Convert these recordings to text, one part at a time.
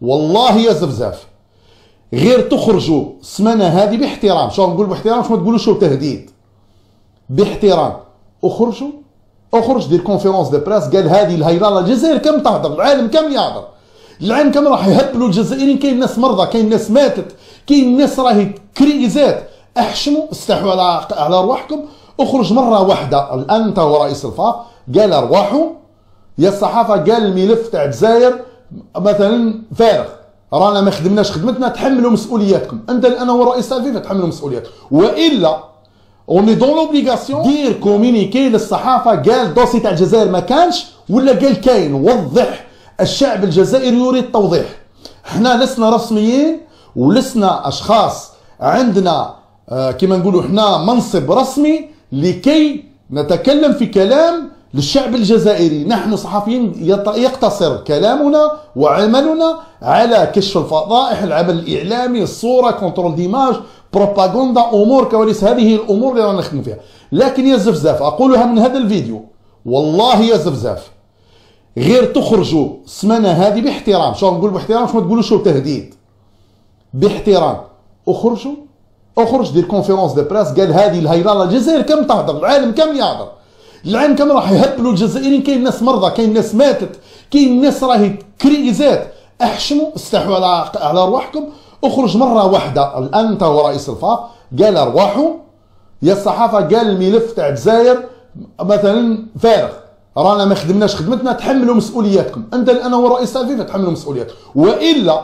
والله يا زفزاف غير تخرجوا السمانه هذه باحترام. شو نقول باحترام؟ شو ما تقولوش شو تهديد، باحترام. اخرج دير كونفيرونس دو بريس قال هذه الهيرانه الجزائر كم تهضر، العالم كم يهضر، العالم كم راح يهبلوا الجزائريين. كاين ناس مرضى، كاين ناس ماتت، كاين ناس راهي كريزات. احشموا، استحوا على ارواحكم. اخرج مره واحده الان انت هو رئيس الفا قال ارواحوا يا الصحافه، قال الملف تاع الجزائر مثلا فارغ، رانا ما خدمناش خدمتنا، تحملوا مسؤولياتكم. انت الان هو رئيس الفيفا تحملوا مسؤولياتكم، والا اوني دون لوبليغاسيون دير كومينيكي للصحافه قال الدوسي تاع الجزائر ما كانش ولا قال كاين. وضح، الشعب الجزائري يريد التوضيح. احنا لسنا رسميين ولسنا اشخاص عندنا كما نقولوا احنا منصب رسمي لكي نتكلم في كلام للشعب الجزائري. نحن صحفيين يقتصر كلامنا وعملنا على كشف الفضائح، العمل الاعلامي، الصوره، كنترول ديماج، بروباغندا، امور كواليس. هذه الامور اللي رانا نخدموا فيها. لكن يا زفزاف اقولها من هذا الفيديو، والله يا زفزاف غير تخرجوا السمانه هذه باحترام. شو نقول باحترام؟ شو ما تقولوش شو تهديد، باحترام. اخرج دير كونفيرونس دو بريس قال هذه الهيرانه الجزائر كم تهضر، العالم كم يهضر، العالم كم راح يهبلوا الجزائريين. كاين ناس مرضى، كاين ناس ماتت، كاين ناس راهي كريزات. احشموا، استحوا على ارواحكم. اخرج مره واحده الان انت هو رئيس الفا قال ارواحوا يا الصحافه، قال الملف تاع الجزائر مثلا فارغ، رانا ما خدمناش خدمتنا، تحملوا مسؤولياتكم. انت الان هو رئيس الفيفا تحملوا مسؤولياتكم، والا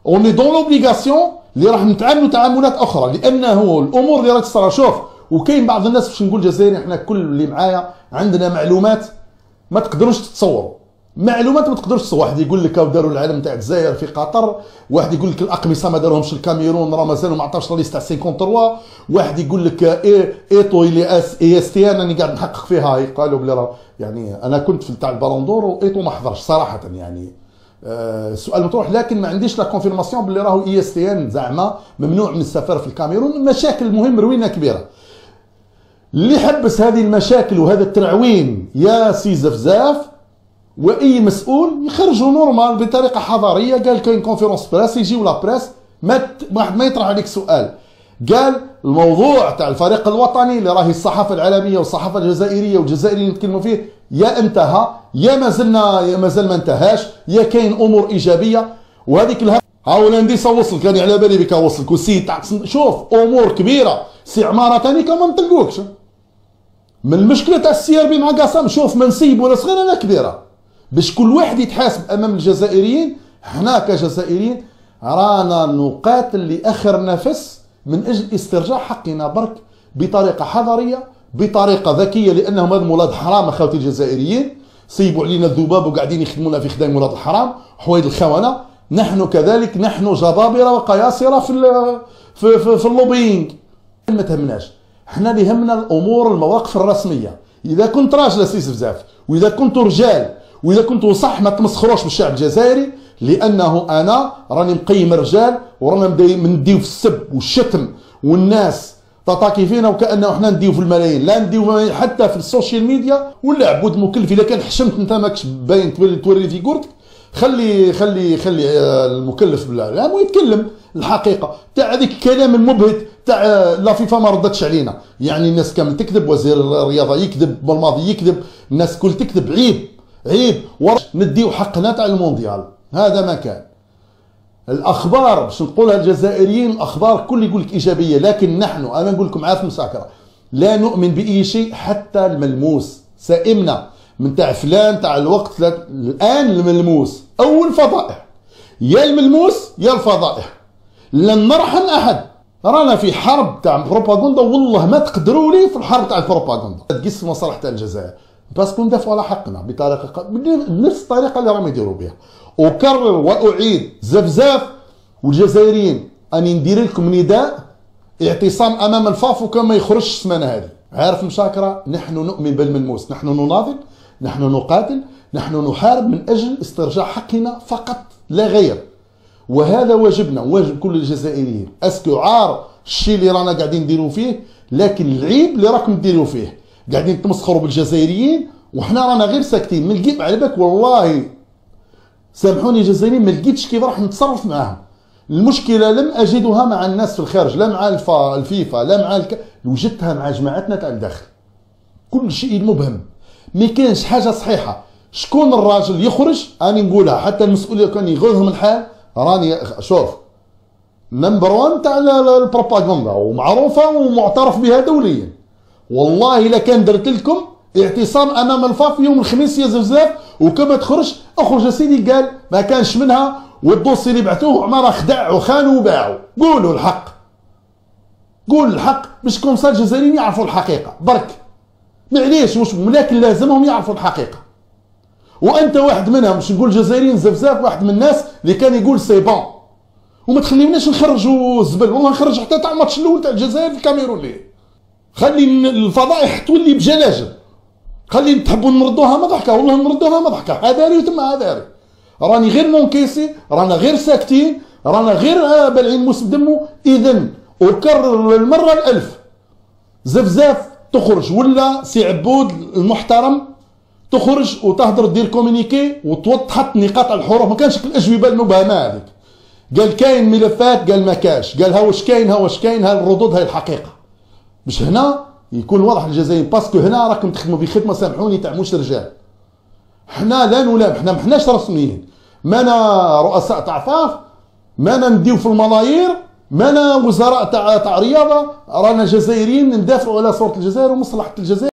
اوني دون لوبليغاسيون اللي راح نتعاملوا تعاملات اخرى. لانه الامور اللي راك تصرى، شوف، وكاين بعض الناس باش نقول جزائري، احنا كل اللي معايا عندنا معلومات ما تقدروش تتصوروا، معلومات ما تقدروش تصوروا. واحد يقول لك داروا العلم تاع الجزائر في قطر، واحد يقول لك الاقمصه ما داروهمش الكاميرون، راه مازالوا ما عطاوش ليست تاع 53، واحد يقول لك ايطو اللي اس تي ان راني قاعد نحقق فيها، قالوا بلي راه يعني انا كنت في تاع البالوندور وايطو ما حضرش صراحه يعني. السؤال مطروح، لكن ما عنديش لا كونفيرماسيون باللي راهو اي اس تي ان زعما ممنوع من السفر في الكاميرون. مشاكل مهم روينه كبيره. اللي حبس هذه المشاكل وهذا الترعوين يا سي زفزاف واي مسؤول يخرجوا نورمال بطريقه حضاريه. قال كاين كونفيرونس بريس، يجيو لا بريس، واحد ما يطرح عليك سؤال. قال الموضوع تاع الفريق الوطني اللي راهي الصحافه العالميه والصحافه الجزائريه والجزائريين يتكلموا فيه يا انتهى يا مازال ما انتهاش، يا كاين امور ايجابيه. وهذيك هولنديسا وصل، كان على بالي بك وصلك والسيد تاع شوف امور كبيره. سي عماره ثاني كما ما نطلقوكش من المشكله تاع السي ار بي مع قاسم. شوف منسيب ولا صغيره ولا كبيره، باش كل واحد يتحاسب امام الجزائريين. حنا كجزائريين رانا نقاتل لاخر نفس من اجل استرجاع حقنا، برك بطريقه حضاريه، بطريقه ذكيه، لانهم هذم ولاد حرام اخواتي الجزائريين، صيبوا علينا الذباب وقاعدين يخدمونا في خدام ولاد الحرام، حوايج الخونه. نحن كذلك، نحن جبابره وقياصره في اللوبينغ. ما تهمناش، احنا اللي يهمنا الامور المواقف الرسميه. اذا كنت راجل سي زفزاف، واذا كنتوا رجال، واذا كنتوا صح ما تمسخروش بالشعب الجزائري، لانه انا راني مقيم رجال ورانا نديو في السب والشتم والناس تطاكي فينا وكانه احنا نديو في الملايين. لا نديو حتى في السوشيال ميديا. ولا عبود مكلف اذا كان حشمت انت ماكش باين توري في كورتك، خلي المكلف بالاعلام ويتكلم الحقيقه تاع هذيك الكلام المبهت تاع لا فيفا ما ردتش علينا. يعني الناس كامل تكذب، وزير الرياضه يكذب، بالماضي يكذب، الناس كل تكذب. عيب نديو حقنا تاع المونديال. هذا ما كان. الاخبار باش نقولها الجزائريين، الاخبار كل يقول لك ايجابيه، لكن نحن انا نقول لكم عارف مساكره لا نؤمن باي شيء حتى الملموس. سائمنا من تاع فلان تاع الوقت الان الملموس او الفضائح، يا الملموس يا الفضائح. لن نرحم احد. رانا في حرب تاع بروباغندا، والله ما تقدروا لي في الحرب تاع البروباغندا تقيس مصالح تاع الجزائر، باسكو ندافعوا على حقنا بطريقه بنفس الطريقه اللي راهم يديروا بها. اكرر واعيد زفزاف والجزائريين اني ندير لكم نداء اعتصام امام الفاف وكما يخرجش السمانه هذه. عارف مشاكره، نحن نؤمن بالملموس، نحن نناضل، نحن نقاتل، نحن نحارب من اجل استرجاع حقنا فقط لا غير. وهذا واجبنا، واجب كل الجزائريين. اسكو عار الشيء اللي رانا قاعدين نديروا فيه، لكن العيب اللي راكم ديروا فيه، قاعدين تمسخروا بالجزائريين وحنا رانا غير ساكتين. من القيب على بالك والله سامحوني الجزائريين ما لقيتش كيف راح نتصرف معاهم. المشكله لم اجدها مع الناس في الخارج، لا مع الفيفا لا مع وجدتها مع جماعتنا تاع الداخل. كل شيء مبهم، ما كانش حاجه صحيحه. شكون الراجل يخرج؟ راني نقولها حتى المسؤوليه كان يغيظهم الحال. راني شوف نمبر 1 تاع البروباغندا ومعروفه ومعترف بها دوليا. والله الا كان درت لكم اعتصام امام الفاف يوم الخميس يا زوزاف وكما تخرج اخرج يا سيدي، قال ما كانش منها والدوسي اللي بعثوه عماره خدع وخانوا وباعوا. قولوا الحق، قول الحق باش كومسا الجزائريين يعرفوا الحقيقه برك. معليش واش ولكن لازمهم يعرفوا الحقيقه. وانت واحد منهم، مش نقول جزائريين زفزاف، واحد من الناس اللي كان يقول سي بون وما تخليوناش نخرجوا الزبل. والله نخرج حتى تاع الماتش الاول تاع الجزائر في الكاميرون ليه. خلي الفضائح تولي بجلاجل، خلي تحبوا نردوها مضحكه، والله نردوها مضحكه. هذاري وتم هذاري، راني غير مونكيسي، رانا غير ساكتين، رانا غير بلعين موس بدمو. اذا اكرر للمره الالف، زفزاف تخرج ولا سي عبود المحترم تخرج وتهضر دير كومينيكي وتحط نقاط الحروف. ما كانش الاجوبه المبهمه هذيك. قال كاين ملفات، قال ما كاش، قال ها واش كاين، ها واش كاين، ها الردود، هاي الحقيقه. باش هنا يكون واضح للجزائريين، باسكو هنا راكم تخدموا بخدمه سامحوني تاع مش رجال. حنا لا نلام، حنا محناش رسميين، مانا رؤساء تاع فاف، مانا نديو في الملايير، مانا وزراء تاع رياضه. رانا جزائريين ندافعوا على صوره الجزائر ومصلحه الجزائر.